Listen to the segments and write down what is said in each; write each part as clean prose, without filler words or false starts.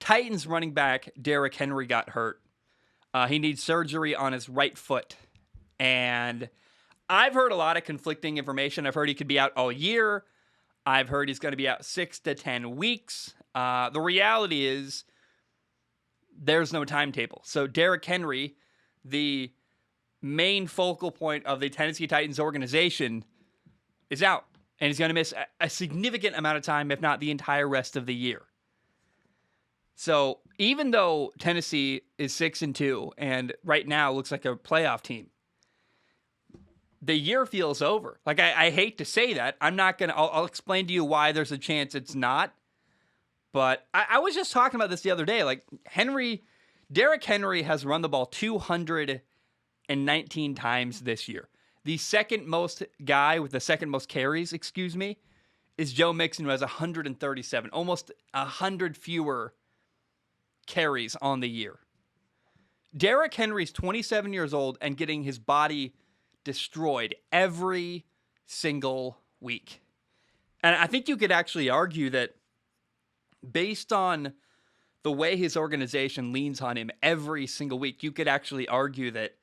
Titans running back Derrick Henry got hurt. He needs surgery on his right foot. And I've heard a lot of conflicting information. I've heard he could be out all year. I've heard he's going to be out 6 to 10 weeks. The reality is there's no timetable. So Derrick Henry, the main focal point of the Tennessee Titans organization, is out. And he's going to miss a significant amount of time, if not the entire rest of the year. So even though Tennessee is 6-2 and right now looks like a playoff team, the year feels over. Like, I hate to say that. I'll explain to you why there's a chance it's not. But I was just talking about this the other day. Like, Derrick Henry has run the ball 219 times this year. The second most guy with the second most carries, is Joe Mixon, who has 137. Almost 100 fewer carries on the year. Derrick Henry's 27 years old and getting his body destroyed every single week. And I think you could actually argue that based on the way his organization leans on him every single week, you could actually argue that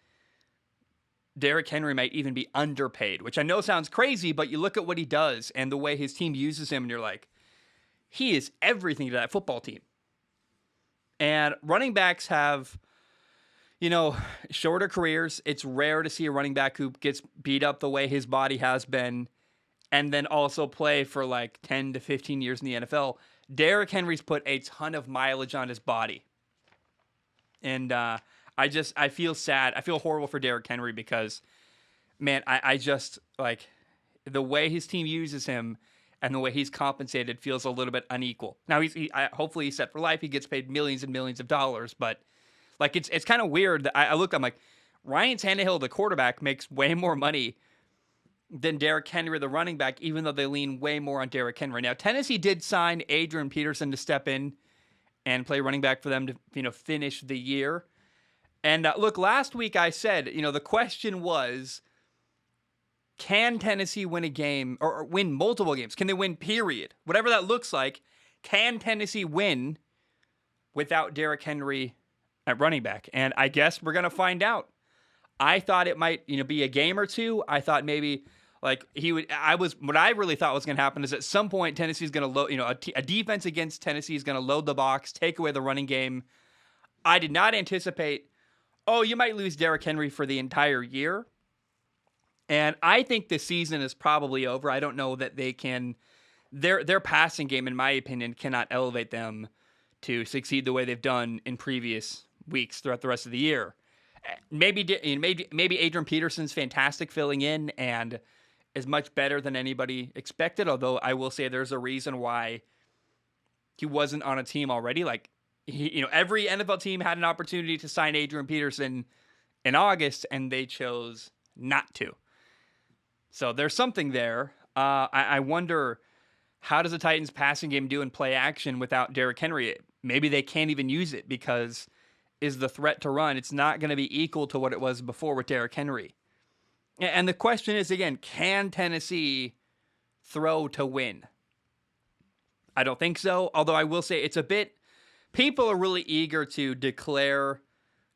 Derrick Henry might even be underpaid, which I know sounds crazy, but you look at what he does and the way his team uses him, and you're like, he is everything to that football team. And running backs have, shorter careers. It's rare to see a running back who gets beat up the way his body has been and then also play for like 10 to 15 years in the NFL. Derrick Henry's put a ton of mileage on his body. And I feel sad. I feel horrible for Derrick Henry because, man, I just, like, the way his team uses him and the way he's compensated feels a little bit unequal. Now, hopefully he's set for life. He gets paid millions and millions of dollars. But, like, it's kind of weird that I'm like, Ryan Tannehill, the quarterback, makes way more money than Derrick Henry, the running back, even though they lean way more on Derrick Henry. Now, Tennessee did sign Adrian Peterson to step in and play running back for them to, finish the year. And look, last week I said, the question was, can Tennessee win a game or win multiple games? Can they win, period? Whatever that looks like, can Tennessee win without Derrick Henry at running back? And I guess we're going to find out. I thought it might, be a game or two. I thought maybe what I really thought was going to happen is at some point Tennessee's going to load, a defense against Tennessee is going to load the box, take away the running game. I did not anticipate, you might lose Derrick Henry for the entire year. And I think the season is probably over. I don't know that they can, their passing game, in my opinion, cannot elevate them to succeed the way they've done in previous weeks throughout the rest of the year. Maybe Adrian Peterson's fantastic filling in and is much better than anybody expected. Although I will say there's a reason why he wasn't on a team already. Like, every NFL team had an opportunity to sign Adrian Peterson in August, and they chose not to. So there's something there. I wonder, how does the Titans passing game do in play action without Derrick Henry? Maybe they can't even use it because is the threat to run, it's not going to be equal to what it was before with Derrick Henry. And the question is, again, can Tennessee throw to win? I don't think so. Although I will say it's a bit, people are really eager to declare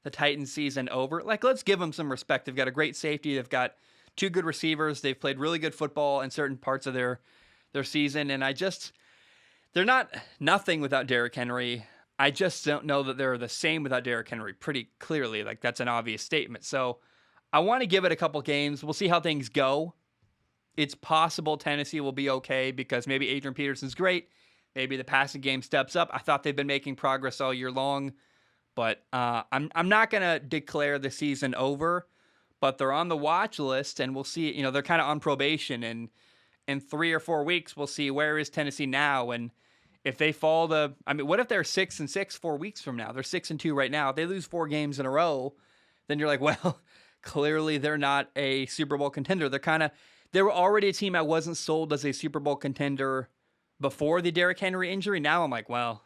the Titans season over. Like, let's give them some respect. They've got a great safety. They've got 2 good receivers. They've played really good football in certain parts of their season. And they're not nothing without Derrick Henry. I just don't know that they're the same without Derrick Henry pretty clearly. Like, that's an obvious statement. So I want to give it a couple games. We'll see how things go. It's possible Tennessee will be okay because maybe Adrian Peterson's great. Maybe the passing game steps up. I thought they've been making progress all year long. But I'm not going to declare the season over. But they're on the watch list, and we'll see. They're kind of on probation. And in 3 or 4 weeks, we'll see where is Tennessee now. And if they fall what if they're 6-6 4 weeks from now? They're 6-2 right now. If they lose 4 games in a row, then you're like, well, clearly they're not a Super Bowl contender. They were already a team I wasn't sold as a Super Bowl contender before the Derrick Henry injury. Now I'm like, well,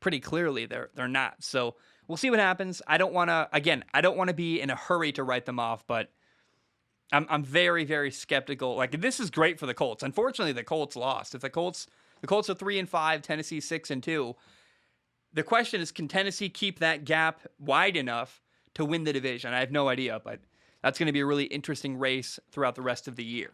pretty clearly they're not. So we'll see what happens. I don't want to be in a hurry to write them off, but I'm very, very skeptical. Like, this is great for the Colts. Unfortunately, the Colts lost. If the Colts are 3-5, Tennessee 6-2. The question is, can Tennessee keep that gap wide enough to win the division? I have no idea, but that's going to be a really interesting race throughout the rest of the year.